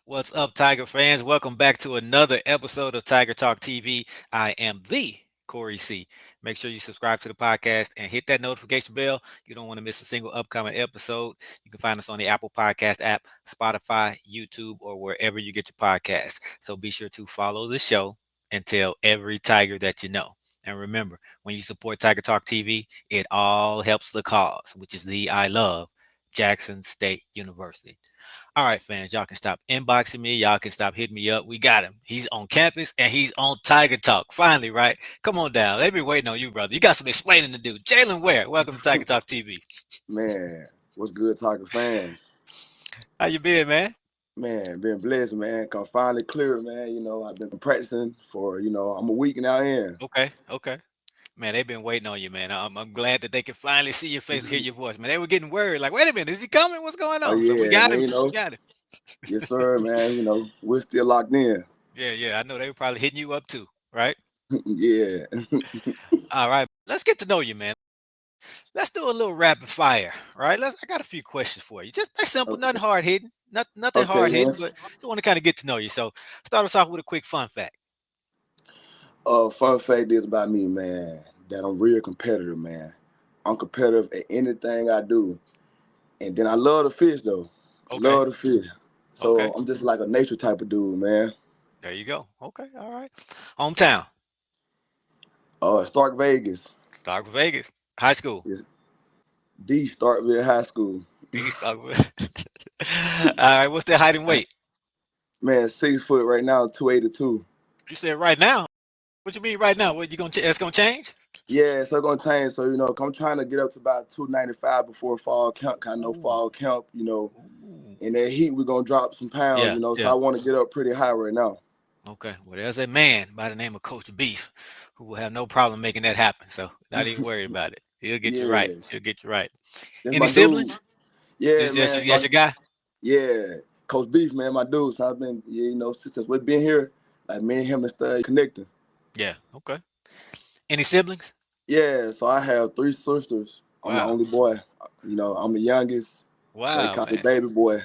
What's up, Tiger fans? Welcome back to another episode of Tiger Talk TV. I am the Corey C. Make sure you subscribe to the podcast and hit that notification bell. You don't want to miss a single upcoming episode. You can find us on the Apple Podcast app, Spotify, YouTube, or wherever you get your podcasts. So be sure to follow the show and tell every Tiger that you know. And remember, when you support Tiger Talk TV, it all helps the cause, which is the I love Jackson State University. All right, fans, y'all can stop inboxing me. Y'all can stop hitting me up. We got him. He's on campus and he's on Tiger Talk. Finally, right? Come on down. They've been waiting on you, brother. You got some explaining to do. Jaylan Ware, welcome to Tiger Talk TV. Man, what's good, Tiger fans? How you been, man? Man, been blessed, man. Come finally clear, man. I've been practicing for, I'm a week now in. Okay. Man, they've been waiting on you, man. I'm glad that they can finally see your face and hear your voice, man. They were getting worried, like, wait a minute, is he coming? What's going Oh on? So we yeah, got man. him. We got him. Yes, sir, man. We're still locked in. Yeah. I know they were probably hitting you up too, right? Yeah. All right. Let's get to know you, man. Let's do a little rapid fire, right? I got a few questions for you. Just that simple, nothing Okay. hard hitting, nothing Okay, hard man. hitting, but just want to kind of get to know you. So start us off with a quick fun fact. Fun fact is about me, man, that I'm real competitive, man. I'm competitive at anything I do. And then I love to fish though. Okay, Love to fish. So okay, I'm just like a nature type of dude, man. there you go. Okay, all right. Hometown, Stark Vegas. Stark Vegas, high school, Yes. D Starkville High School. D Starkville. All right, what's their height and weight? Man, 6 foot right now, 282. You said right now. What you mean right now? What you gonna? That's gonna change? Yeah, so gonna change. So I'm trying to get up to about 295 before fall camp. I know Ooh, fall camp. ooh. In that heat, we're gonna drop some pounds. Yeah, So yeah. I want to get up pretty high right now. Okay. Well, there's a man by the name of Coach Beef who will have no problem making that happen. So not even worried about it. He'll get you right. Yeah, He'll get you right. that's Any my dude. siblings? Yeah, This man. yes your guy? Yeah, Coach Beef, man, my dude. So I've been, yeah, since we've been here, like me and him and stuff connecting. Yeah. Okay. Any siblings? Yeah, so I have three sisters. I'm the Wow. only boy. I'm the youngest. So they Wow, call me man. baby boy.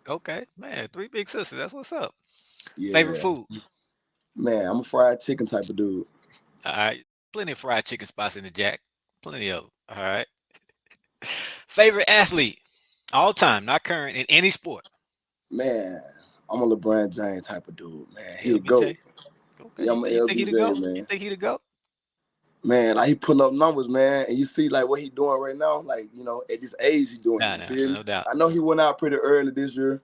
Okay, man. Three big sisters. That's what's up. Favorite Yeah, food? man, I'm a fried chicken type of dude. All right. Plenty of fried chicken spots in the Jack. Plenty of 'em. All right. Favorite athlete? All time, not current in any sport. Man, I'm a LeBron James type of dude, man. He the GOAT. LBJ. Okay. Yeah, I'm an You think he the LBJ, go? You man. think he the go? Man, like he putting up numbers, man. And you see like what he doing right now, like, at this age he doing it. Nah, You nah, feel me? no doubt. I know he went out pretty early this year,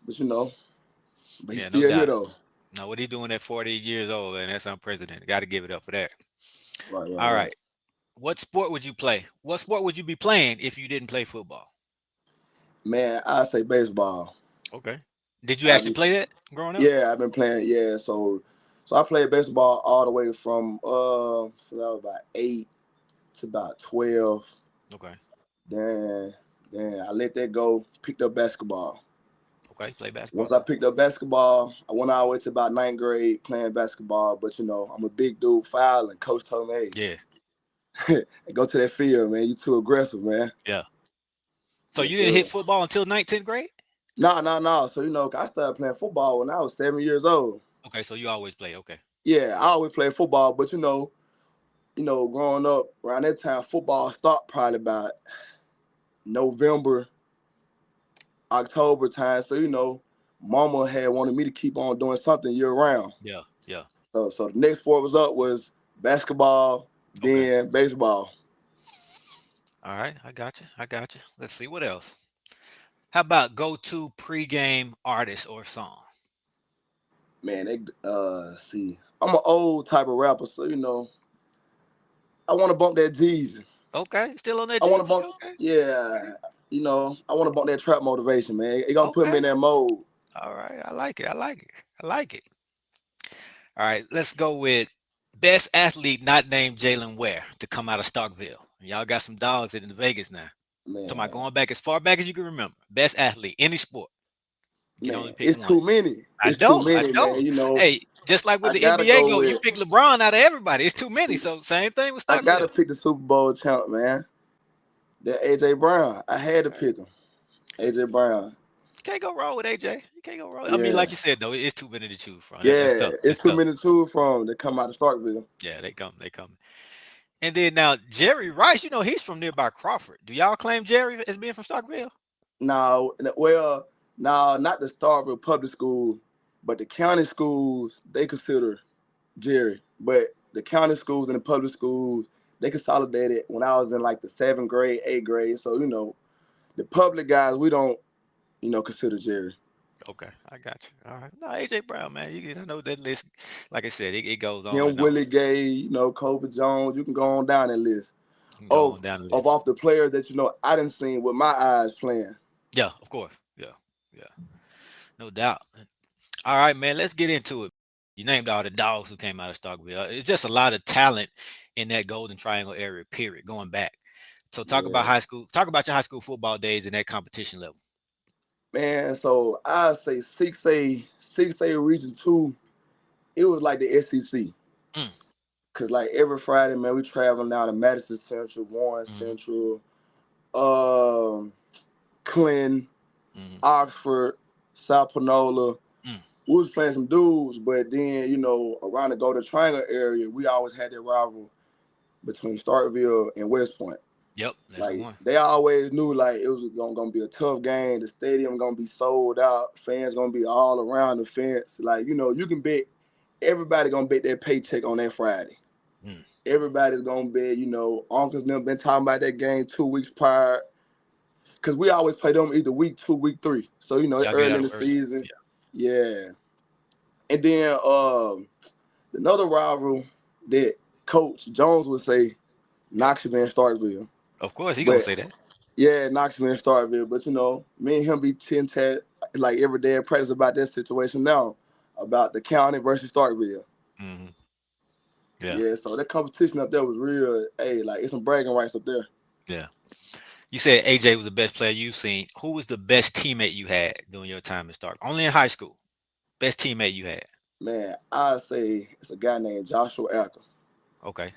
but but he's Yeah, no still here doubt. though. Now, what he doing at 40 years old, and that's unprecedented. Got to give it up for that. Right, right, All right. right. What sport would you play? What sport would you be playing if you didn't play football? Man, I say baseball. Okay. Did you I've actually been play that growing up? Yeah, I've been playing, yeah. So I played baseball all the way from so that was about 8 to about 12. Okay. Then I let that go, picked up basketball. Okay. Play basketball Once I too. picked up basketball, I went all the way to about ninth grade playing basketball. But I'm a big dude, foul, and coach told me, Yeah. hey, go to that field, man. You too aggressive, man. Yeah. So Yes, you didn't hit sir. football until 19th grade? No, no, no. So I started playing football when I was 7 years old. Okay. So you always play. Okay. Yeah, I always played football, but growing up around that time, football stopped probably about November, October time. So Mama had wanted me to keep on doing something year round. Yeah. Yeah. So the next sport was up was basketball, Okay. then baseball. All right. I got you. I got you. Let's see what else. How about go to pregame artist or song? Man, they see, I'm an old type of rapper, so I want to bump that Jeezy. Okay. Still on that I want to Jeezy? bump, Okay. yeah. I want to bump that trap motivation, man. It gonna put me Okay. in that mode. All right. I like it. I like it. I like it. All right. Let's go with best athlete not named Jaylan Ware to come out of Starkville. Y'all got some dogs in Vegas now. Talking about Man, going back as far back as you can remember. Best athlete, any sport. You can only man, pick it's one. too many. I It's too know. I many, man. know. Hey, just like with I the gotta NBA go go, you with. pick LeBron out of everybody. It's too many. So same thing with I gotta Starkville. pick the Super Bowl champ, man. That AJ Brown. I had to Okay. pick him. AJ Brown. can't go wrong with AJ. You can't go wrong. I mean, Yeah, like you said though, it's too many to choose from. That's yeah. tough. It's That's too tough. many to choose from that come out of Starkville. Yeah, they come. And then now Jerry Rice, he's from nearby Crawford. Do y'all claim Jerry as being from Starkville? Now, well, now not the Starkville public school, but the county schools they consider Jerry. But the county schools and the public schools they consolidated when I was in like the seventh grade, eighth grade. So the public guys we don't consider Jerry. Okay, I got you. All right. No, AJ Brown, man. I know that list. Like I said, it goes on Him, and on. Willie Gay, Kobe Jones. You can go on down that list You can go of on down the list. of off the players that I didn't see with my eyes playing. Yeah, of course. Yeah, yeah, no doubt. All right, man. Let's get into it. You named all the dogs who came out of Starkville. It's just a lot of talent in that Golden Triangle area. Period. Going back. So talk about Yeah, high school. Talk about your high school football days and that competition level. man. So I say 6A Region Two. It was like the SEC. Mm, Cause like every Friday, man, we traveling down to Madison Central, Warren mm-hmm, Central, um, Clinton, mm-hmm, Oxford, South Panola. mm. We was playing some dudes, but then around the Golden Triangle area, we always had that rival between Starkville and West Point. Yep, that's the Like one. they always knew like it was gonna be a tough game. The stadium gonna be sold out. Fans gonna be all around the fence. Like you can bet everybody gonna bet their paycheck on that Friday. Mm. Everybody's gonna bet. Uncles never been talking about that game 2 weeks prior because we always play them either week 2, week 3. So it's Y'all get early out in of the early. season. Yeah, Yeah, and then another rival that Coach Jones would say yep. Knoxville and Starkville. Of course, he gonna But say that. yeah, Knoxville and Starkville. But me and him be chin chat like every day at practice about that situation now, about the county versus Starkville. Hmm. Yeah, Yeah, so that competition up there was real. Hey, like it's some bragging rights up there. yeah. You said AJ was the best player you've seen. Who was the best teammate you had during your time in Stark? Only in high school. Best teammate you had. Man, I say it's a guy named Joshua Alker. Okay.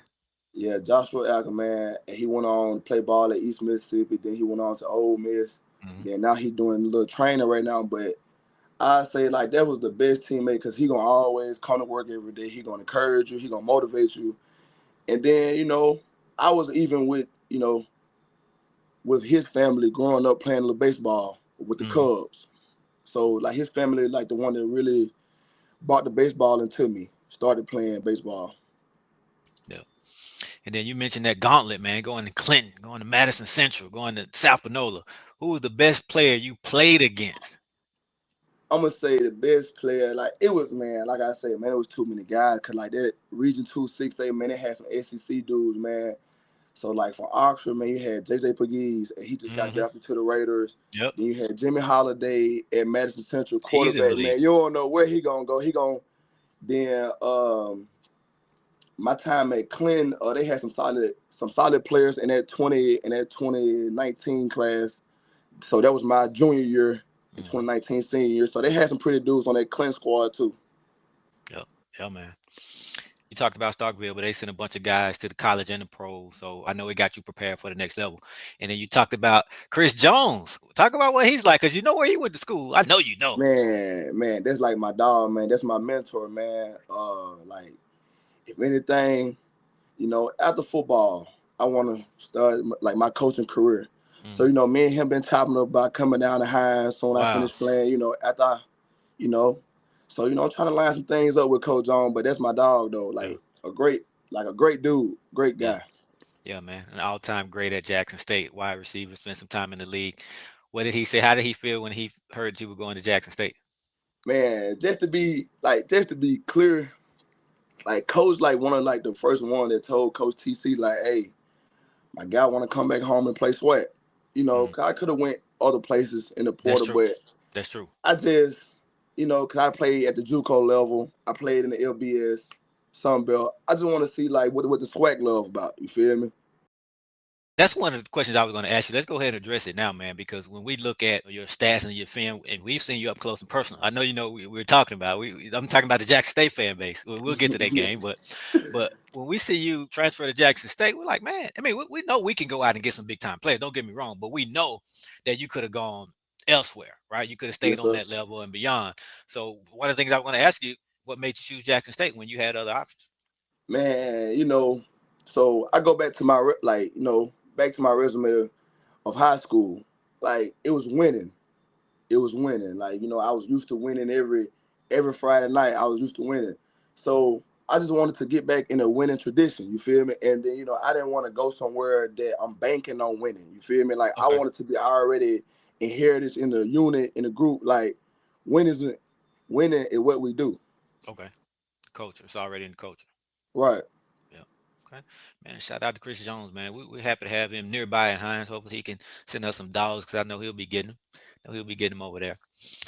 Yeah, Joshua Alker, man, and he went on to play ball at East Mississippi. Then he went on to Ole Miss. Hmm. Then now he doing a little training right now. But I say like that was the best teammate because he gonna always come to work every day. He gonna encourage you. He gonna motivate you. And then I was even with his family growing up playing a little baseball with the Hmm. Cubs. So like his family like the one that really brought the baseball into me. Started playing baseball. Yeah. And then you mentioned that gauntlet, man, going to Clinton, going to Madison Central, going to South Panola. Who was the best player you played against? I'm gonna say the best player, like it was man, like I said, man, it was too many guys. Cause like that Region 2 6A, man, it had some SEC dudes, man. So like from Oxford, man, you had JJ Pegues, and he just got Hmm. drafted to the Raiders. Yep. Then you had Jimmy Holiday at Madison Central He's in the quarterback, league. man. You don't know where he gonna go. He gonna then my time at Clinton, they had some solid players in that 2019 class. So that was my junior year, the Hmm. 2019 senior year. So they had some pretty dudes on that Clinton squad too. Yep. Yeah, man. You talked about Starkville, but they sent a bunch of guys to the college and the pros. So I know it got you prepared for the next level. And then you talked about Chris Jones. Talk about what he's like, because you know where he went to school. I know you know. Man, that's like my dog, man. That's my mentor, man. Like if anything, after football, I want to start like my coaching career. So Hmm. me and him been talking about coming down the high soon I Wow. finish playing. After you know, so I'm trying to line some things up with Coach on, but that's my dog though. Yeah. Like a great dude, great Yeah. guy. Yeah, man. An all-time great at Jackson State. Wide receiver, spent some time in the league. What did he say? How did he feel when he heard you were going to Jackson State? Man, just to be clear, like Coach like one of like the first one that told Coach TC like, hey, my guy want to come back home and play sweat. Mm, 'Cause I could have went other places in the that's portal, true. but That's true. I just, 'cause I played at the JUCO level. I played in the LBS, Sunbelt. I just want to see like what the swag love about. You feel me? That's one of the questions I was going to ask you. Let's go ahead and address it now, man, because when we look at your stats and your film, and we've seen you up close and personal. I know you know we're talking about. I'm talking about the Jackson State fan base. We'll get to that Yeah. game, but when we see you transfer to Jackson State, we're like, man. I mean, we know we can go out and get some big time players. Don't get me wrong, but we know that you could have gone. elsewhere, right? You could have stayed Yes, on sir. that level and beyond. So one of the things I want to ask you, what made you choose Jackson State when you had other options? Man, so I go back to like, back to my resume of high school. Like it was winning. It was winning. Like, I was used to winning every Friday night. I was used to winning. So I just wanted to get back in a winning tradition. You feel me? And then, I didn't want to go somewhere that I'm banking on winning. You feel me? Like I Okay. wanted to be already inherited in the unit, in the group. Like winning is winning is what we do. Okay. Culture. It's already in the culture. Right. Yeah. Okay. Man, shout out to Chris Jones, man. We're happy to have him nearby in Hines. Hopefully he can send us some dollars because I know he'll be getting them. I know he'll be getting them over there.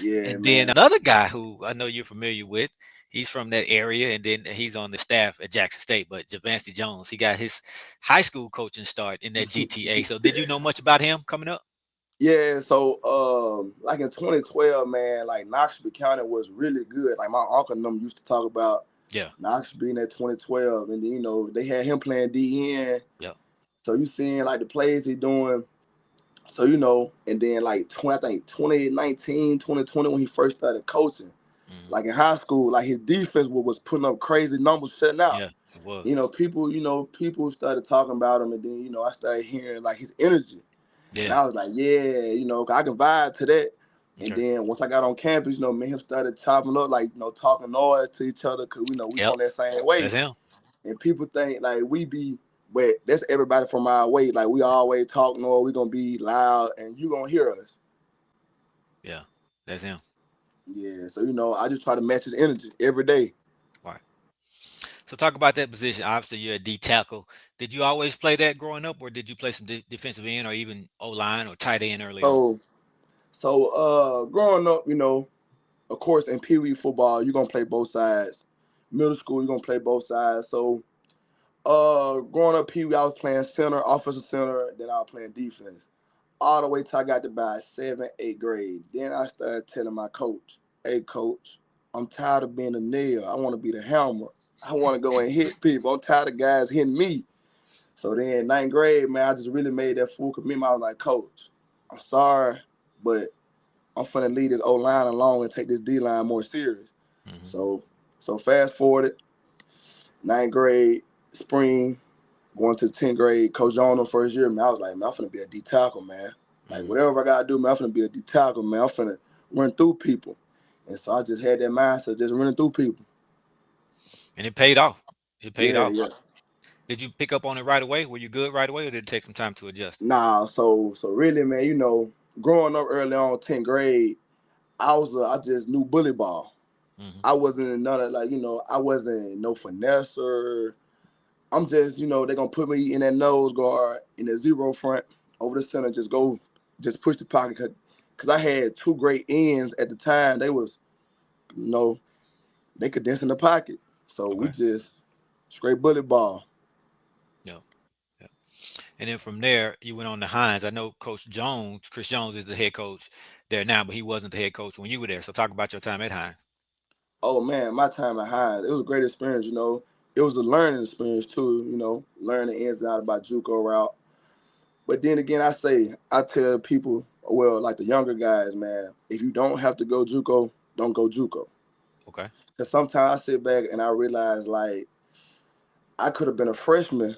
Yeah, And then man. another guy who I know you're familiar with, he's from that area, and then he's on the staff at Jackson State. But Javancy Jones, he got his high school coaching start in that GTA. So did you know much about him coming up? Yeah, so like in 2012, man, like Knoxville County was really good. Like my uncle and them used to talk about Yeah. Knox being at 2012, and then they had him playing DN. Yeah. So you seeing like the plays he doing. So and then like 20, I think 2019, 2020 when he first started coaching, Hmm. like in high school, like his defense was putting up crazy numbers, shutting out. Yeah. It was. People started talking about him, and then I started hearing like his energy. And Yeah. I was like, yeah, I can vibe to that. And Okay. then once I got on campus, me and him started chopping up, like, talking noise to each other because we Yep. from that same That's way. him. And people think like we be, but that's everybody from our way. Like we always talk noise, we gonna be loud and you gonna hear us. Yeah. That's him. Yeah. So, I just try to match his energy every day. Right. So talk about that position. Obviously, you're a D tackle. Did you always play that growing up, or did you play some defensive end, or even O line or tight end early on? So growing up, of course in Pee Wee football, you're gonna play both sides. Middle school, you're gonna play both sides. So growing up Pee Wee, I was playing center, offensive center, then I was playing defense. All the way till I got to about 7th, 8th grade. Then I started telling my coach, hey coach, I'm tired of being a nail. I want to be the hammer. I want to go and hit people. I'm tired of guys hitting me. So then 9th grade, man, I just really made that full commitment. I was like, coach, I'm sorry, but I'm finna leave this O line alone and take this D line more serious. Hmm. So fast forwarded, 9th grade, spring, going to the 10th grade, Coach John the first year, man, I was like, man, I'm finna be a D tackle, man. Like Hmm. whatever I gotta do, man, I'm finna be a D tackle, man. I'm finna run through people. And so I just had that mindset, just running through people. And it paid off. It paid Yeah, off. yeah. Did you pick up on it right away? Were you good right away, or did it take some time to adjust? Nah, so really, man, growing up early on, 10th grade, I just knew bully ball. Hmm. I wasn't none of like, I wasn't no finesser. I'm just, they're gonna put me in that nose guard in the zero front over the center, just push the pocket because I had two great ends at the time. They was, you know, they could dance in the pocket. So we Okay. just straight bullet ball. Yeah. Yeah. And then from there, you went on to Hines. I know Coach Jones, Chris Jones, is the head coach there now, but he wasn't the head coach when you were there. So talk about your time at Hines. Oh man, my time at Hines, it was a great experience. It was a learning experience too. Learning the ins and out about JUCO route. But then again, I tell people, well, like the younger guys, man, if you don't have to go JUCO, don't go JUCO. Okay. Because sometimes I sit back and I realize like I could have been a freshman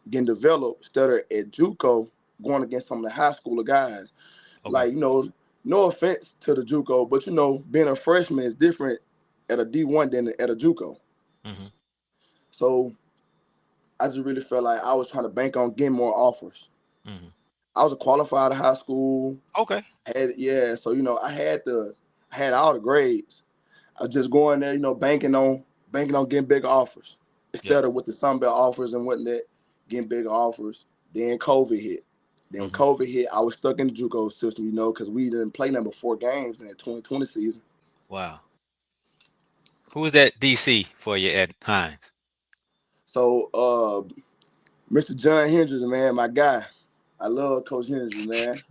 getting developed instead of at JUCO going against some of the high schooler guys. Okay. Like, no offense to the JUCO, but being a freshman is different at a D1 than at a JUCO. Hmm. So I just really felt like I was trying to bank on getting more offers. Hmm. I was a qualified high school. Okay. So I had all the grades. I was just going there, banking on getting bigger offers Yep. instead of with the Sunbelt offers and whatnot, getting bigger offers. Then COVID hit. Then when Hmm. COVID hit, I was stuck in the JUCO system, because we didn't play number 4 games in that 2020 season. Wow. Who was that DC for you at Hines? So Mr. John Hendricks, man, my guy. I love Coach Hendricks, man.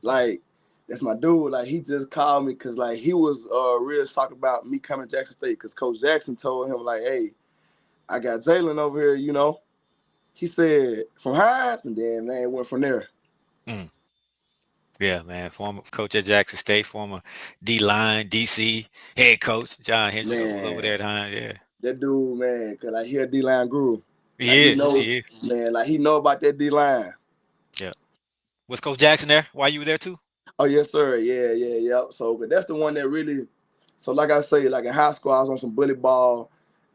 Like, that's my dude. Like, he just called me because, like, he was real talking about me coming to Jackson State because Coach Jackson told him, like, hey, I got Jaylan over here. He said, from Hines, and then, man, it went from there. Mm. Yeah, man. Former coach at Jackson State, former D line, DC head coach John Hendrick over there Man, at Hines. Yeah, that dude, man, cause like he a D line guru. Like he he is. know, He is. man, like he know about that D line. Yeah. Was Coach Jackson there while you were there too? Oh yes, sir. Yeah, yeah, yep. So, but that's the one that really. So, like I say, like in high school, I was on some bully ball.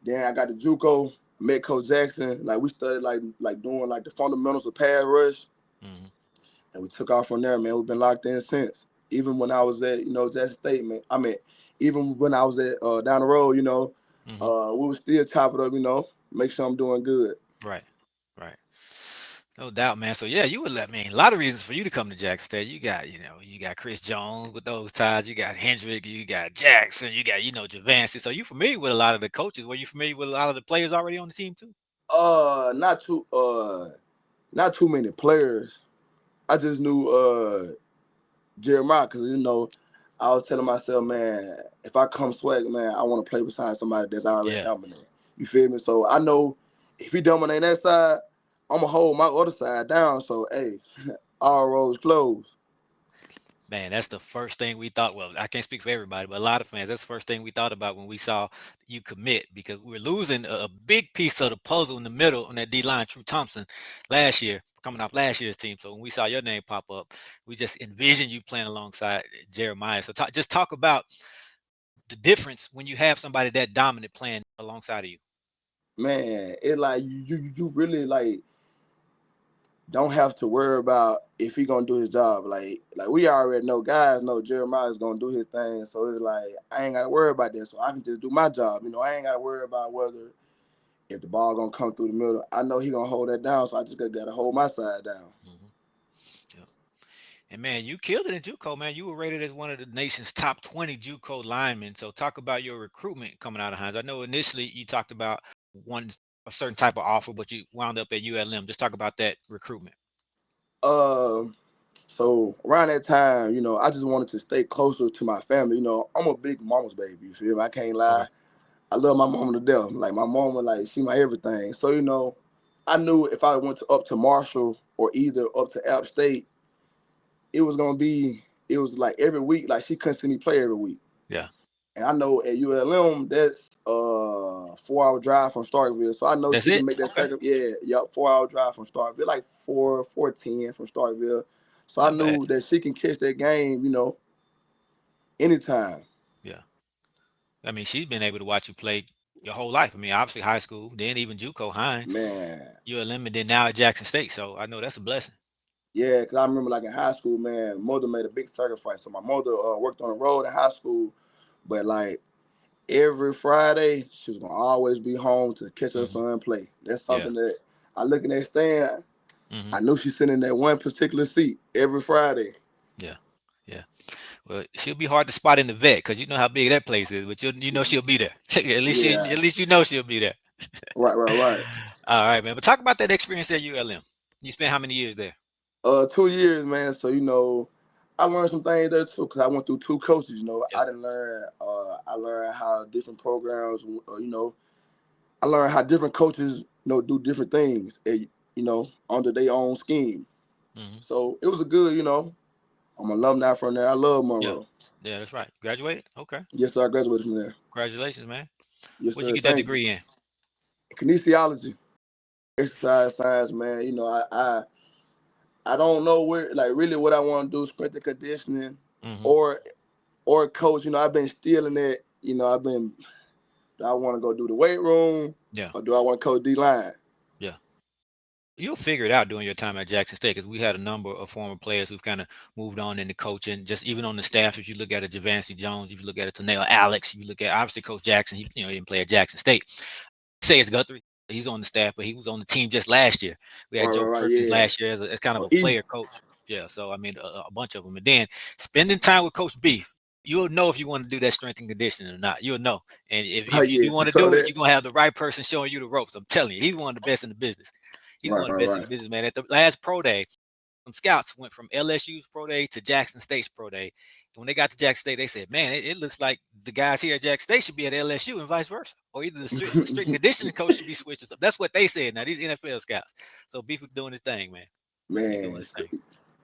Then I got the JUCO, met Coach Jackson. Like we studied like doing like the fundamentals of pass rush, Hmm. and we took off from there, man. We've been locked in since. Even when I was at Jackson State, man. I mean, even when I was at down the road, Hmm. we would still chop it up, make sure I'm doing good. Right. Right. No doubt, man. So yeah, you would let me. A lot of reasons for you to come to Jackson State. You got Chris Jones with those ties. You got Hendrick. You got Jackson. You got Javancy. So you familiar with a lot of the coaches. Were you familiar with a lot of the players already on the team too? Not too many players. I just knew Jeremiah, because I was telling myself, man, if I come swag, man, I want to play beside somebody that's already Yeah. dominant. You feel me? So I know if he dominate that side, I'm gonna hold my other side down. So hey, all roads closed. Man, that's the first thing we thought. Well, I can't speak for everybody, but a lot of fans, that's the first thing we thought about when we saw you commit because we were losing a big piece of the puzzle in the middle on that D line, True Thompson, last year, coming off last year's team. So when we saw your name pop up, we just envisioned you playing alongside Jeremiah. So just talk about the difference when you have somebody that dominant playing alongside of you. Man, it like you really like don't have to worry about if he gonna do his job. Like we already know, guys know Jeremiah's gonna do his thing. So it's like I ain't gotta worry about that. So I can just do my job. I ain't gotta worry about whether if the ball gonna come through the middle. I know he gonna hold that down. So I just gotta hold my side down. Mhm. Yeah. And man, you killed it in JUCO, man. You were rated as one of the nation's top 20 JUCO linemen. So talk about your recruitment coming out of Hines. I know initially you talked about one a certain type of offer, but you wound up at ULM. Just talk about that recruitment. Um, so around that time, I just wanted to stay closer to my family. I'm a big mama's baby. You feel me? I can't Okay. lie. I love my mama to death. Like my mama, like she my everything. So I knew if I went up to Marshall or either up to App State, it was gonna be. It was like every week. Like she couldn't see me play every week. Yeah. And I know at ULM that's 4 hour drive from Starkville. So I know That's she can it. make that Okay. second. Yeah, yep, 4 hour drive from Starkville, like 4:10 from Starkville. So I Not bad. knew that she can catch that game, anytime. Yeah. I mean, she's been able to watch you play your whole life. I mean, obviously high school, then even JUCO, Hines, Man, ULM, and then now at Jackson State. So I know that's a blessing. yeah, because I remember like in high school, man, mother made a big sacrifice. So my mother worked on the road in high school, but like every Friday, she was gonna always be home to catch her Hmm. son play. That's Yeah. something that I look in that stand. Hmm. I knew she's sitting in that one particular seat every Friday. Yeah. Yeah. Well, she'll be hard to spot in the vet because you know how big that place is, but you know she'll be there. Yeah, At least you know she'll be there. right, right, right. All right, man. But talk about that experience at ULM. You spent how many years there? 2 years, man. So I learned some things there too because I went through two coaches. Yep. I didn't learn. I learned how different programs. I learned how different coaches, do different things. Under their own scheme. Hmm. So it was a good. I'm alumni from there. I love Yeah. Monroe. Yeah, that's right. Graduated? Okay. Yes, sir. I graduated from there. Congratulations, man. Yes, What'd you sir. get that Thank you. degree in? Kinesiology, exercise science, man. I don't know where like really what I want to do, strength and conditioning, Hmm. or coach. I've been stealing that. I've been. Do I want to go do the weight room, Yeah. or do I want to coach D line? Yeah. You'll figure it out during your time at Jackson State because we had a number of former players who've kind of moved on into coaching. Just even on the staff, if you look at a Javancy Jones, if you look at a Tanel Alex, if you look at obviously Coach Jackson, he didn't play at Jackson State. Say it's Guthrie. He's on the staff, but he was on the team just last year. We Right, had Joe right, right. Perkins Yeah. last year as kind of Or a E. player coach. Yeah, so I mean a bunch of them. And then spending time with Coach B, you'll know if you want to do that strength and conditioning or not. You'll know. And Oh if you yeah, do for want to sure do it, that. you're gonna have the right person showing you the ropes. I'm telling you, he's one of the best in the business. He's Right, one of right, the best in right. the business, man. At the last pro day, some scouts went from LSU's pro day to Jackson State's pro day. And when they got to Jackson State, they said, "Man, it looks like the guys here at Jackson State should be at LSU and vice versa, or either the strict and conditioning coach should be switched." Or something. That's what they said. Now these NFL scouts. So Beef was doing his thing, man. He's doing Man, his thing.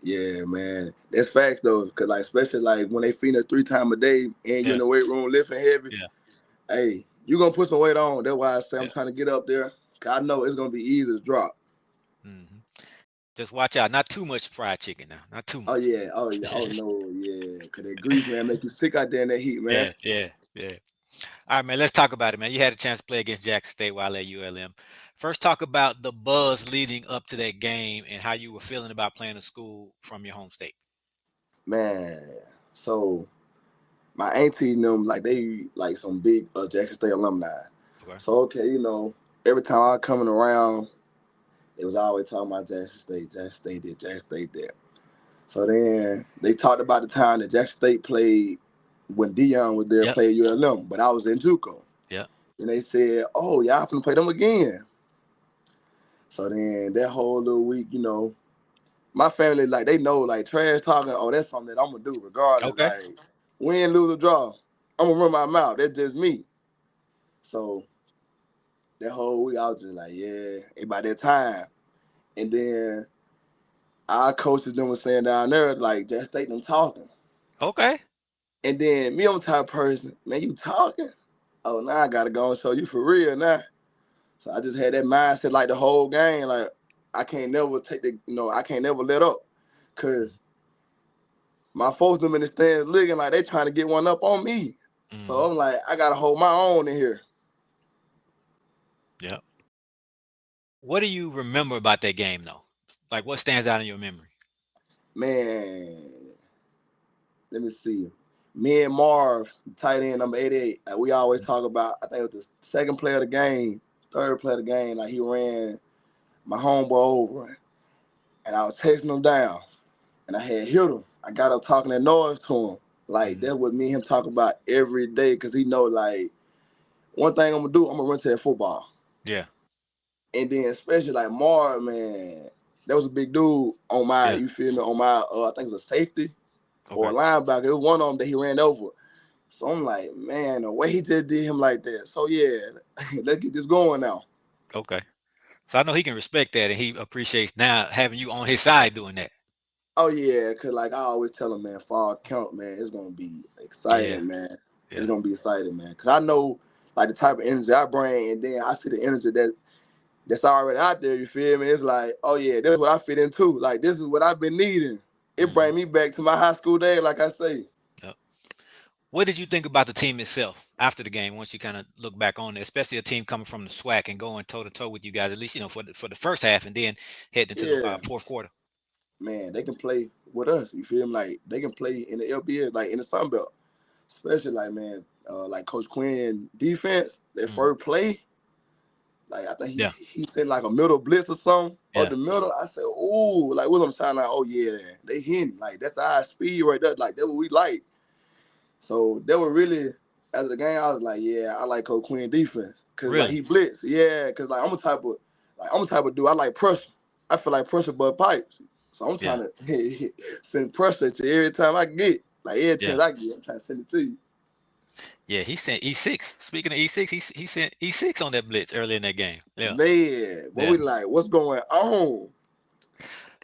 Yeah, man. That's facts though, cause like especially like when they feed us 3 times a day and you in Yeah, the weight room lifting heavy, yeah, hey, you gonna put some weight on. That's why I say I'm yeah. trying to get up there. Cause I know it's gonna be easy to drop. Hmm. Just watch out. Not too much fried chicken now. Not too Oh much. yeah, oh yeah, oh no, yeah. Cause that grease man make you sick out there in that heat, man. Yeah, yeah, yeah. All right, man. Let's talk about it, man. You had a chance to play against Jackson State while at ULM. First, talk about the buzz leading up to that game and how you were feeling about playing a school from your home state. Man. So my auntie and them like they like some big Jackson State alumni. Okay. So okay, every time I coming around, it was always talking about Jackson State did, Jackson State did. So then they talked about the time that Jackson State played when Dion was there Yep. playing ULM, but I was in JUCO. Yep. And they said, "Oh, y'all finna play them again." So then that whole little week, my family like they know like trash talking. Oh, that's something that I'm gonna do regardless. Okay. Like win, lose or draw, I'm gonna run my mouth. That's just me. So that whole week I was just like, yeah, ain't about that time. And then our coaches them was saying down there like just take them talking. Okay. And then me, I'm the type of person, man, you talking? Oh, now I gotta go and show you for real now. So I just had that mindset like the whole game. Like I can't never I can't never let up. Cause my folks them in the stands looking like they trying to get one up on me. So Mm-hmm. I'm like, I gotta hold my own in here. Yep. What do you remember about that game, though? Like, what stands out in your memory? Man, let me see. Me and Marv, tight end number 88, we always talk about, I think it was the second play of the game, third play of the game, like he ran my homeboy over and I was chasing him down and I had hit him. I got up talking that noise to him. Like Mm-hmm. that's what me and him talk about every day because he know like one thing I'm gonna do, I'm gonna run to that football. Yeah. And then especially like Marv, man, that was a big dude on my, Yeah. you feel me, on my I think it was a safety or a Okay. linebacker. It was one of them that he ran over. So I'm like, man, the way he just did him like that. So yeah, let's get this going now. Okay. So I know he can respect that, and he appreciates now having you on his side doing that. Oh yeah, cause like I always tell him, man, fall count, man, it's gonna be Yeah. exciting, man. It's Yeah. gonna be exciting, man. Cause I know like the type of energy I bring, and then I see the energy that's already out there. You feel me? It's like, oh yeah, this is what I fit into. Like this is what I've been needing. It Mm-hmm. bring me back to my high school days, like I say. Yep. What did you think about the team itself after the game? Once you kind of look back on it, especially a team coming from the SWAC and going toe to toe with you guys, at least for the first half, and then heading into the Yeah, fourth quarter. man, they can play with us. You feel me? Like they can play in the LBS, like in the Sun Belt. Especially like man, like Coach Quinn defense, that Hmm. first play, like I think he Yeah. he sent like a middle blitz or something or Yeah. the middle. I said, oh, like what's on the sideline? Oh yeah, they hitting like that's our speed right there. Like that's what we like. So they were really as the game. I was like, yeah, I like Coach Quinn defense because like Really. he blitz. Yeah, because I'm a type of dude. I like pressure. I feel like pressure but pipes. So I'm Yeah. trying to send pressure to you every time I get. Like every Yeah. chance I get, I'm trying to send it to you. Yeah. He sent E6. Speaking of E6, he sent E6 on that blitz early in that game. Yeah. Man, what Yeah. we like? What's going on?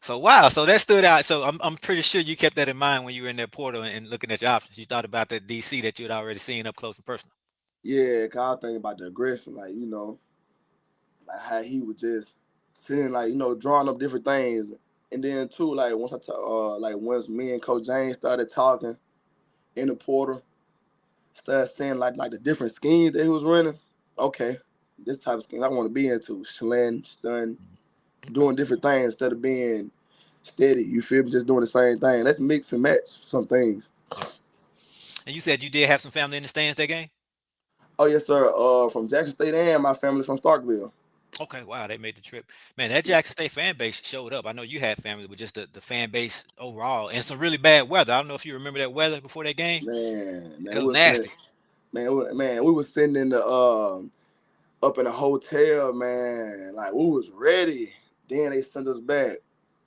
So wow, so that stood out. So I'm pretty sure you kept that in mind when you were in that portal and looking at your options. You thought about that DC that you had already seen up close and personal. Yeah, cause I was thinking about the aggression, like like how he was just sitting, like drawing up different things, and then too, like like once me and Coach James started talking in the portal, started saying like the different schemes that he was running. Okay, this type of scheme I want to be into, slen, stun, Mhm. Okay. doing different things instead of being steady. You feel me? Just doing the same thing. Let's mix and match some things. Yep. And you said you did have some family in the stands that game. Oh yes, sir. From Jackson State and my family from Starkville. Okay, wow, they made the trip. Man, that Jackson State fan base showed up. I know you had family, but just the fan base overall and some really bad weather. I don't know if you remember that weather before that game. Man, It we was was sitting, nasty. man, we was sitting in the up in a hotel, man. Like we was ready. Then they sent us back.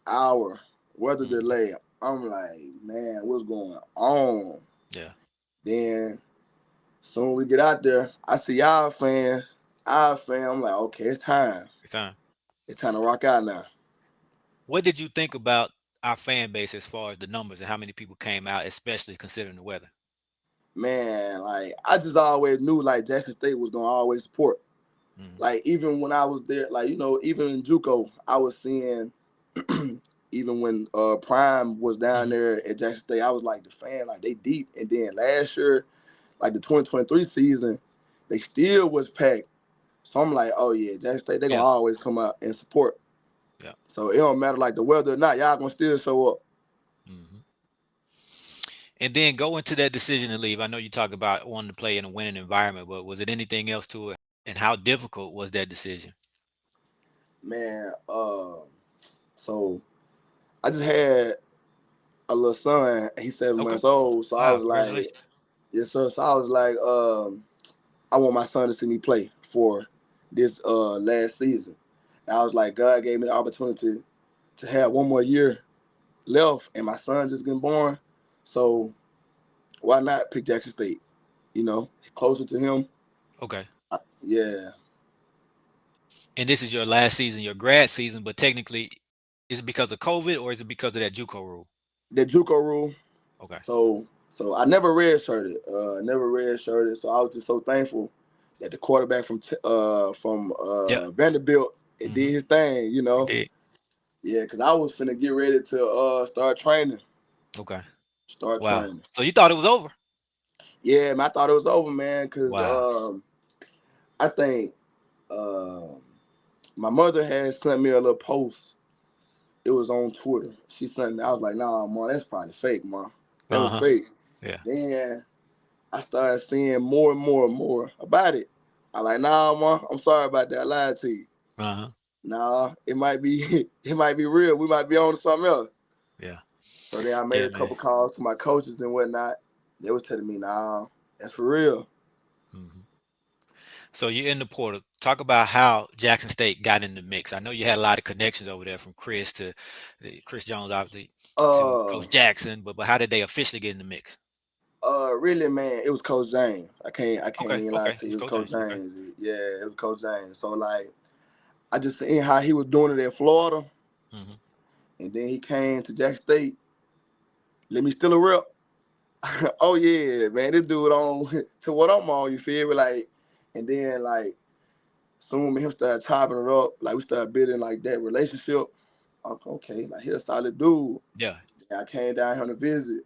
Hour weather Hmm. delay. I'm like, man, what's going on? Yeah, Then soon we get out there, I see y'all fans. Our fan, I'm like, okay, it's time. it's time. It's time to rock out now. What did you think about? our fan base as far as the numbers and how many people came out, especially considering the weather? Man, like I just always knew like Jackson State was gonna always support. Hmm. Like even when I was there, like even in JUCO, I was seeing even when Prime was down Hmm. there at Jackson State, I was like the fan, like they deep. And then last year, like the 2023 season, they still was packed. So I'm like, oh yeah, Jackson State, they're gonna Yeah. always come out and support. Yeah. So it don't matter like the weather or not, y'all gonna still show up. Hmm. And then go into that decision to leave. I know you talked about wanting to play in a winning environment, but was it anything else to it? And how difficult was that decision? Man, so I just had a little son. He's 7 months Okay. old. So I Wow. was like, Congratulations. yes, sir. So I was like, I want my son to see me play for this last season. And I was like, God gave me the opportunity to have one more year left, and my son just getting born. So why not pick Jackson State? Closer to him. Okay. Yeah, And this is your last season, your grad season, but technically, is it because of COVID or is it because of that JUCO rule? the JUCO rule. Okay. So I never redshirted. Never redshirted. So I was just so thankful that the quarterback from Yeah. Vanderbilt it did Hmm. his thing. You did. Yeah, because I was finna get ready to start training. Okay. Start Wow. training. So you thought it was over? Yeah, man, I thought it was over, man, because Wow. I think um my mother had sent me a little post. It was on Twitter. She sent me. I was like, nah, mom, that's probably fake, mom. That Uh was huh. fake. Yeah. Then I started seeing more and more and more about it. I like, nah, mom, I'm sorry about that. I lied to you. Uh huh. Nah, it might be it might be real. We might be on to something else. Yeah. So then I made Yeah, a man. couple calls to my coaches and whatnot. They was telling me, nah, that's for real. Hmm. So you're in the portal. Talk about how Jackson State got in the mix. I know you had a lot of connections over there, from Chris to Chris Jones, obviously, to Uh Coach Jackson. But how did they officially get in the mix? really, man, it was Coach James. I can't Okay. even lie Okay. to It you. was It was Coach Coach James. Okay. James. Yeah, it was Coach James. So like I just seen how he was doing it in Florida, Hmm. and then he came to Jackson State. Let me steal a rep. Oh yeah, man, this dude on to what I'm on. You feel me? Like, and then like soon me and him started chopping it up. Like we started building like that relationship. Okay, like he a solid dude. Yeah. And I came down here to visit.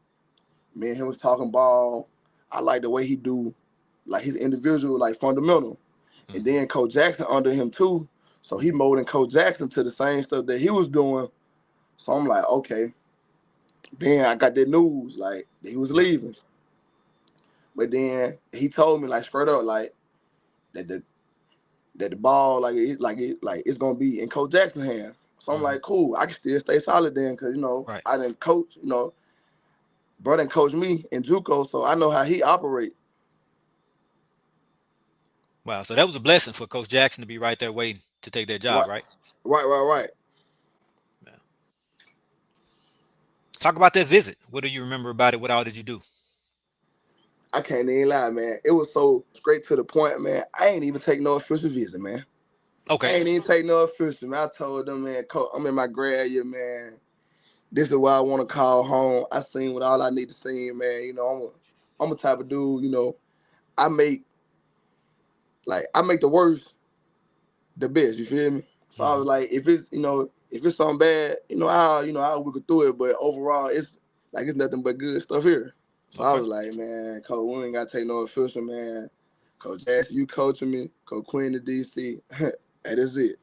Me and him was talking ball. I like the way he do, like his individual, like fundamental. And Hmm. then Coach Jackson under him too. So he Hmm. molding Coach Jackson to the same stuff that he was doing. So I'm like, okay. Then I got that news like that he was Yeah. leaving. But then he told me like straight up like that the ball like it's gonna be in Coach Jackson's hand. So I'm Hmm. like, cool. I can still stay solid then because Right. I didn't coach. Bro didn't coach me in JUCO, so I know how he operate. Wow. So that was a blessing for Coach Jackson to be right there waiting to take that job, Right, right? right. Yeah. Talk about that visit. What do you remember about it? What all did you do? I can't even lie, man. It was so straight to the point, man. I ain't even take no official visit, man. I Okay. ain't even take no official, man. I told them, man, coach, I'm in my grad year, man. This is why I want to call home. I seen what all I need to see, man. I'm a type of dude, I make I make the worst the best. You feel me? So I Hmm. was like, if it's something bad, I'll work through it. But overall, it's nothing but good stuff here. So I Okay. was like, man, coach, we ain't gotta take no official, man. Coach Jackson, you coaching me. Coach Quinn to DC. That is it.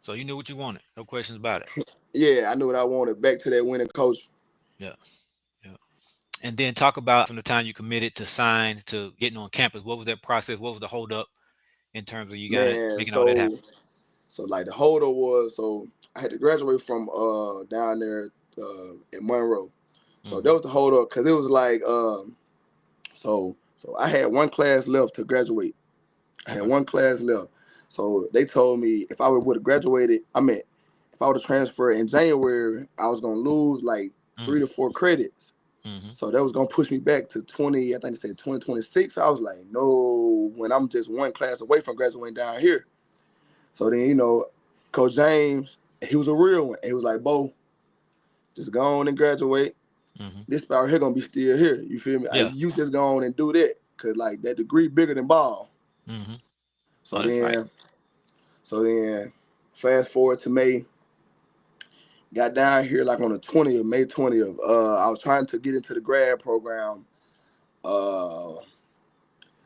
So you knew what you wanted. No questions about it. Yeah, I knew what I wanted. Back to that winning coach. Yeah. Yeah. And then talk about from the time you committed to sign to getting on campus. What was that process? What was the hold up in terms of you got it Man, making all that happen? so like the holder was so I had to graduate from down there in Monroe. So that Hmm. was the hold up because it was like so I had one class left to graduate. I had Okay. one class left. So they told me if I would have graduated, if I would have transferred in January, I was gonna lose like Mm. 3 to 4 credits. Hmm. So that was gonna push me back to 20, I think they said 2026. I was like, no, when I'm just one class away from graduating down here. So then, Coach James, he was a real one. He was like, Bo, Just go on and graduate. Hmm. This out here gonna be still here. You feel me? Yeah. You just go on and do that, cause like that degree bigger than ball. Hmm. So Oh, that's right. then, so then, fast forward to May. Got down here like on the 20th, May 20th. I was trying to get into the grad program. Uh,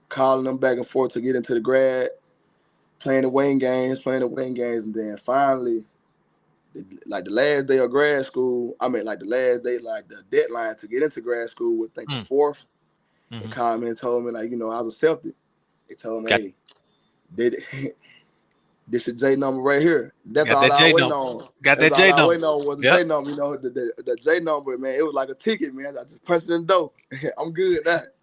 Calling them back and forth to get into the grad, playing the wing games, and then finally, like the last day of grad school. I mean, like the last day, like the deadline to get into grad school was I think the Mm. fourth. They Hmm. called me and told me like, I was accepted. They told me, Got hey, they, this is J number right here. That's got all that I was J waiting number. on. Got That's that all J I was number. waiting on was the Yep. J number. The J number, man. It was like a ticket, man. I just punched it in the door. I'm good at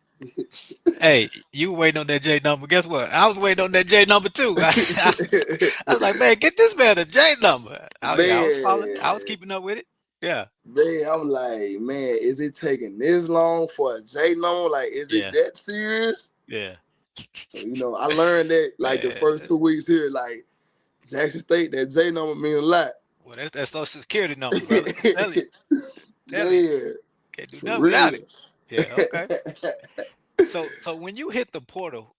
Hey, you waiting on that J number? Guess what? I was waiting on that J number too. I was like, man, get this man a J number. Yeah, I was following. I was Man, keeping up with it. Yeah. man, I'm like, man, is it taking this long for a J number? Like, is it Yeah. that serious? Yeah. So, I learned that like the first Man. 2 weeks here, like Jackson State, that J number mean a lot. Well, that's that social security number, brother. Tell you. Tell you. Man, Can't do for nothing without it. real. Yeah, okay. So when you hit the portal,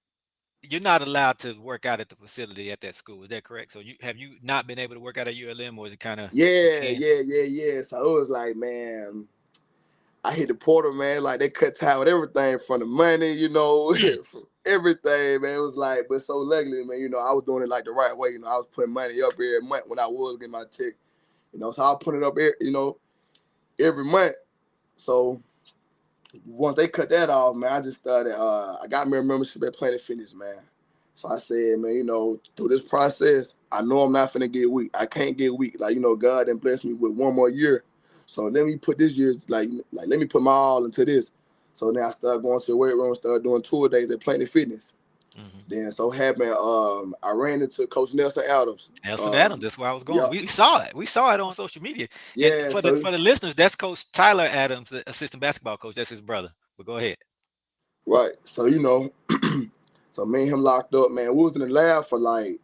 you're not allowed to work out at the facility at that school. Is that correct? So you not been able to work out at ULM, or is it kind of Yeah, depends? yeah, yeah, yeah. So it was like, man, I hit the portal, man. Like they cut tie with everything from the money, Mm, from everything, man. It was like, but so luckily, man, I was doing it like the right way. I was putting money up every month when I was getting my check. So I put it up, every month. So once they cut that off, man, I just started. I got me a membership at Planet Fitness, man. So I said, man, through this process, I know I'm not finna get weak. I can't get weak. Like, God then blessed me with one more year. So let me put this year's like let me put my all into this. So then I started going to the weight room, started doing tour days at Planet Fitness. hmm. Then so happened, I ran into Coach Nelson Adams. Nelson Adams. That's where I was going. Yeah, We saw it. We saw it on social media. And yeah. for the So for the listeners, that's Coach Tyler Adams, the assistant basketball coach. That's his brother. But go ahead. right. So so me and him locked up, man. We was in the lab for like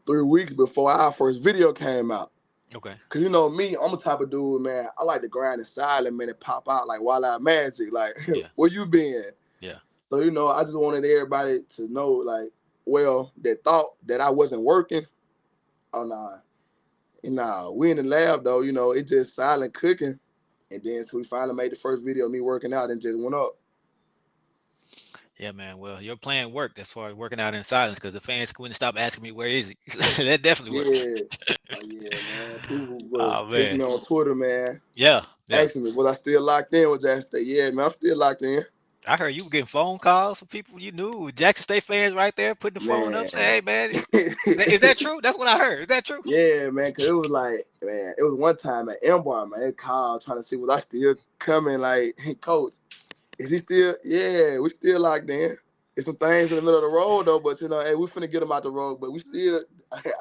3 weeks before our first video came out. Okay. Cause me, I'm the type of dude, man. I like to grind in silent, man, and pop out like Wild Out Magic. Like, Yeah. where you been? Yeah. So I just wanted everybody to know, like, well, that thought that I wasn't working. Oh nah, and nah, we in the lab though. It just silent cooking, and then until we finally made the first video of me working out and just went up. Yeah, man. Well, your plan worked as far as working out in silence because the fans wouldn't stop asking me where is he. That definitely worked. Yeah, oh yeah, man. People was Oh texting man. me on Twitter, man, Yeah. Yeah. asking me was I still locked in with Jackson State. Yeah, man, I'm still locked in. I heard you were getting phone calls from people you knew, Jackson State fans right there, putting the phone up, Man. say, "Hey, man, is that true? That's what I heard. Is that true?" Yeah, man, cause it was like, man, it was one time at Embar, man, they called trying to see was I still coming, like, hey, coach, is he still? Yeah, we still locked in. It's some things in the middle of the road though, but hey, we finna get them out the road, but we still,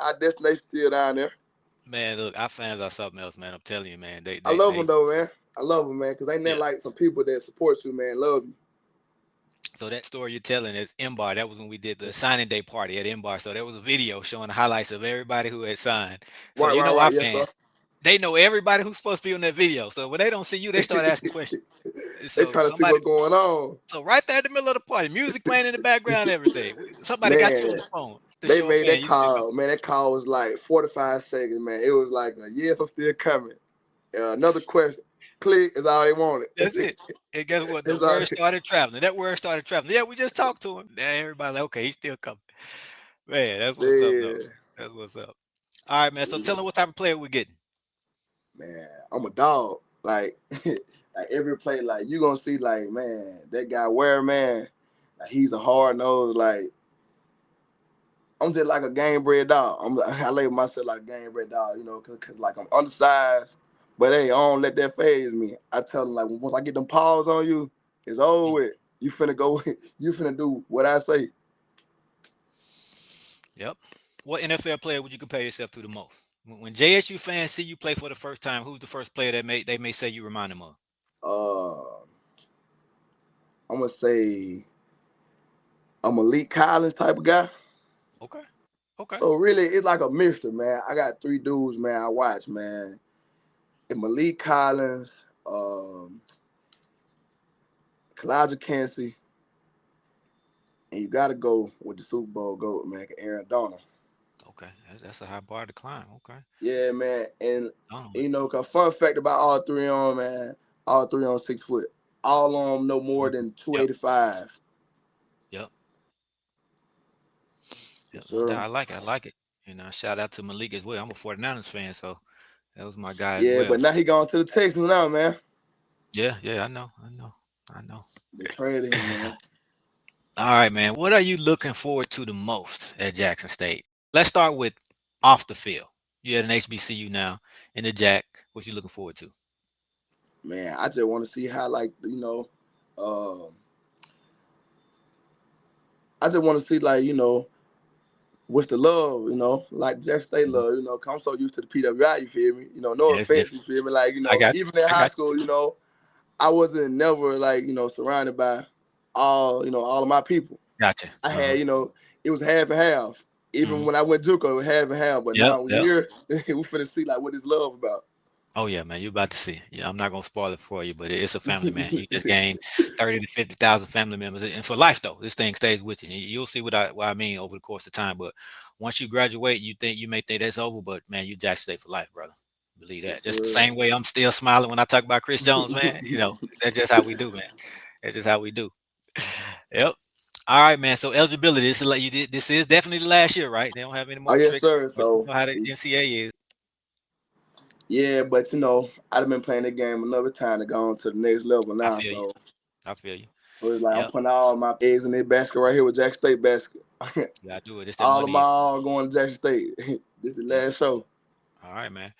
our destination still down there. Man, look, our fans are something else, man. I'm telling you, man. They, I they, love them they. though, man. I love them, man, cause ain't nothing Yeah. like some people that support you, man. Love you. So that story you're telling is Bar. That was when we did the signing day party at Bar. So there was a video showing the highlights of everybody who had signed. So Right, right, our right. Yes, sir. fans, they know everybody who's supposed to be on that video. So when they don't see you, they start asking questions. They So trying to see somebody, what's going on, so right there in the middle of the party, music playing in the background, everything. Somebody got you on man. the phone to They show a made fan that you still come. call, man. That call was like 45 seconds, man. It was like, yes, I'm still coming. Another question. Click is all they wanted. That's it. And guess what? The That's all. word started traveling. That word started traveling. Yeah, we just talked to him. Now everybody like, okay, he's still coming. Man, that's what's up, though. Yeah, That's what's up. All right, man. So tell them what type of player we're getting. man. I'm a dog. Like, like every play, like you gonna see, like man, that guy Ware, man. Like, he's a hard nose. Like I'm just like a game bred dog. I label myself like a game bred dog. Cause like I'm undersized, but hey, I don't let that phase me. I tell them like once I get them paws on you, it's over Mm, with. You finna go. You finna do what I say. yep. What NFL player would you compare yourself to the most? When JSU fans see you play for the first time, who's the first player that they may say you remind them of? Uh, I'm gonna say I'm a Malik Collins type of guy. Okay. Okay. So really, it's like a mixture, man. I got three dudes, man. I watch, man, and Malik Collins, Kalijah Kancey, and you got to go with the Super Bowl GOAT, man, Aaron Donald. Okay, that's a high bar to climb. Okay, Yeah, man. And, Donovan. you know, cause fun fact about all three on, man, all three on 6 foot. All of them no more Mhm. than Yep, 285. yep, yep. Yes, No doubt. sir. I like it. I like it. And shout out to Malik as well. I'm a 49ers fan, so that was my guy as Yeah, well. but now he gone to the Texans now, man. Yeah, yeah. I know. I know. I know. They traded him, man. All right, man. What are you looking forward to the most at Jackson State? Let's start with off the field. You're at an HBCU now in the Jack. What you looking forward to? Man, I just want to see how, like, um, I just want to see, like, what's the love, like Jack State Mhm. love, 'cause I'm so used to the PWI, you feel me? No Yeah, it's offense, you different. feel me? Like, I got you. even in I high got school, I wasn't never like, surrounded by all of my people. you. Gotcha. I Uh-huh. had, it was half and half. Even Hmm. when I went JUCO, it was half and half. But Yep. now we Yep. here, we finna see like what this love about. Oh yeah, man. You about to see. Yeah, I'm not gonna spoil it for you, but it's a family, man. You just gained 30 to 50,000 family members, and for life though. This thing stays with you. You'll see what I mean over the course of time. But once you graduate, you may think that's over, but man, you Jackson State for life, brother. Believe Yes, that. Just the sir. same way I'm still smiling when I talk about Chris Jones, man. That's just how we do, man. That's just how we do. Yep. All right, man. So eligibility. This is like you did. This is definitely the last year, right? They don't have any Oh more yes, tricks, sir. but you So know how the NCAA is. yeah, but I'd have been playing the game another time to go on to the next level I now. feel you. So I feel you. it's like I'm Yep. putting all my eggs in this basket right here with Jack State basket. You gotta do it. It's that All of money my in. all going to Jackson State. This is the Yep. last show. All right, man.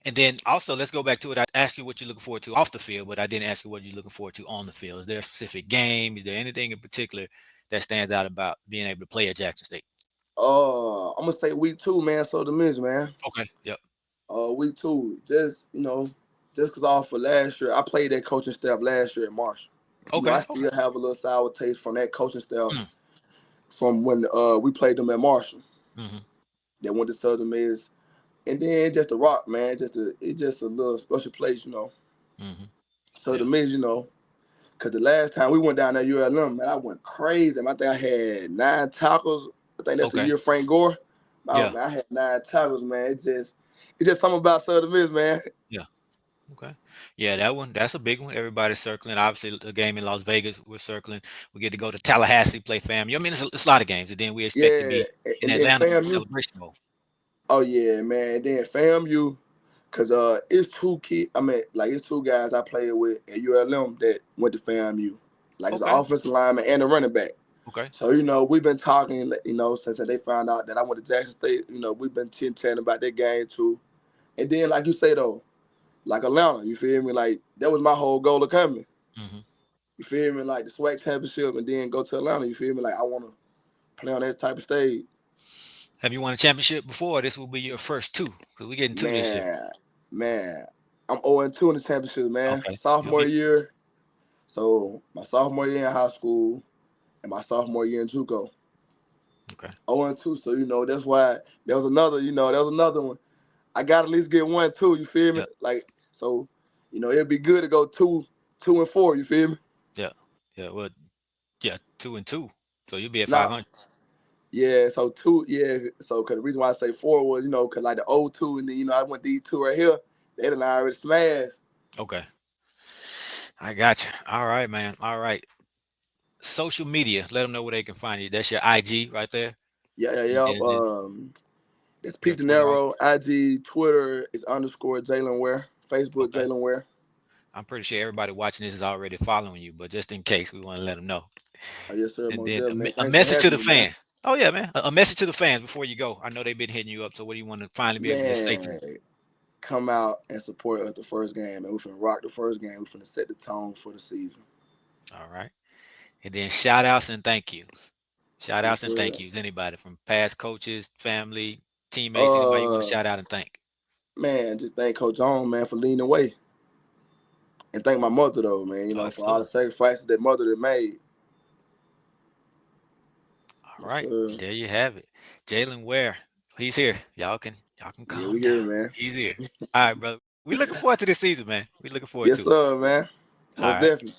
And then also let's go back to it. I asked you what you're looking forward to off the field, but I didn't ask you what you're looking forward to on the field. Is there a specific game? Is there anything in particular that stands out about being able to play at Jackson State? I'm gonna say week 2, man. So the miss, man. Okay. Yep. Week 2, just because off for last year, I played that coaching staff last year at Marshall. I Okay. Okay. still have a little sour taste from that coaching staff Mm, from when we played them at Marshall. mm-hmm. That went to Southern Miss, and then just the Rock, man. It's just a little special place, Mm-hmm. Southern Yeah. Miss, because the last time we went down there ULM, man, I went crazy. I think I had 9 tackles. I think that's the Okay. year Frank Gore. Oh Yeah. man, I had 9 tackles, man. It's just something about Southern Miss, man. Yeah. Okay. Yeah, that one, that's a big one. Everybody's circling. Obviously, the game in Las Vegas, we're circling. We get to go to Tallahassee, play FAMU. I mean, it's a lot of games. And then we expect to Yeah, be in and then Atlanta for the FAMU. celebration bowl. Oh yeah, man. And then FAMU, cause it's two kid. I mean, like it's two guys I played with at ULM that went to FAMU. Like it's an Okay. offensive lineman and a running back. Okay. So we've been talking, since they found out that I went to Jackson State. We've been chin chatting about that game too. And then, like you say though, like Atlanta, you feel me? Like that was my whole goal of coming. Hmm. You feel me? Like the SWAC championship, and then go to Atlanta. You feel me? Like I want to play on that type of stage. Have you won a championship before? This will be your first two because we're getting two this year. Man, man, I'm 0-2 in the championship, man. Okay. You'll Sophomore be year, so my sophomore year in high school and my sophomore year in JUCO. okay. 0-2, so that's why there was another one. I got to at least get 1-2. You feel me? Yeah. Like so, it'd be good to go 2-4. You feel me? Yeah. Yeah. Well, yeah, 2-2. So you'll be at Nah, 500. yeah. So two, yeah. So, cause the reason why I say four was, cause like the 0-2, and then I went these two right here. They done already smashed. Okay. I got you. All right, man. All right. Social media. Let them know where they can find you. That's your IG right there. Yeah, yeah, And yeah. then It's you Pete got De Twitter also. Niro. IG, Twitter is underscore Jaylan Ware. Facebook, Okay. Jaylan Ware. I'm pretty sure everybody watching this is already following you, but just in case, we want to let them know. Yes, sir. And Most then definitely, man. a Thanks for message to having the me, man. fans. Oh yeah, man. A message to the fans before you go. I know they've been hitting you up. So what do you want to finally be able to just say to them? Man, come out and support us the first game, man. We're finna rock the first game. We're finna set the tone for the season. All right. And then shout outs and thank yous. Shout Yes, outs and sir. thank yous. Anybody from past coaches, family, teammates, anybody you want to Uh, shout out and thank. man, just thank Coach Jones, man, for leading the way. And thank my mother, though, man, Oh, for all the absolutely. sacrifices that mother had made. All Yes, right. sir. There you have it. Jaylan Ware. He's here. Y'all can Yeah, we calm here, down. man. He's here. All right, brother. We looking forward to this season, man. We looking forward Yes, to it. sir, man. All Most right. definitely.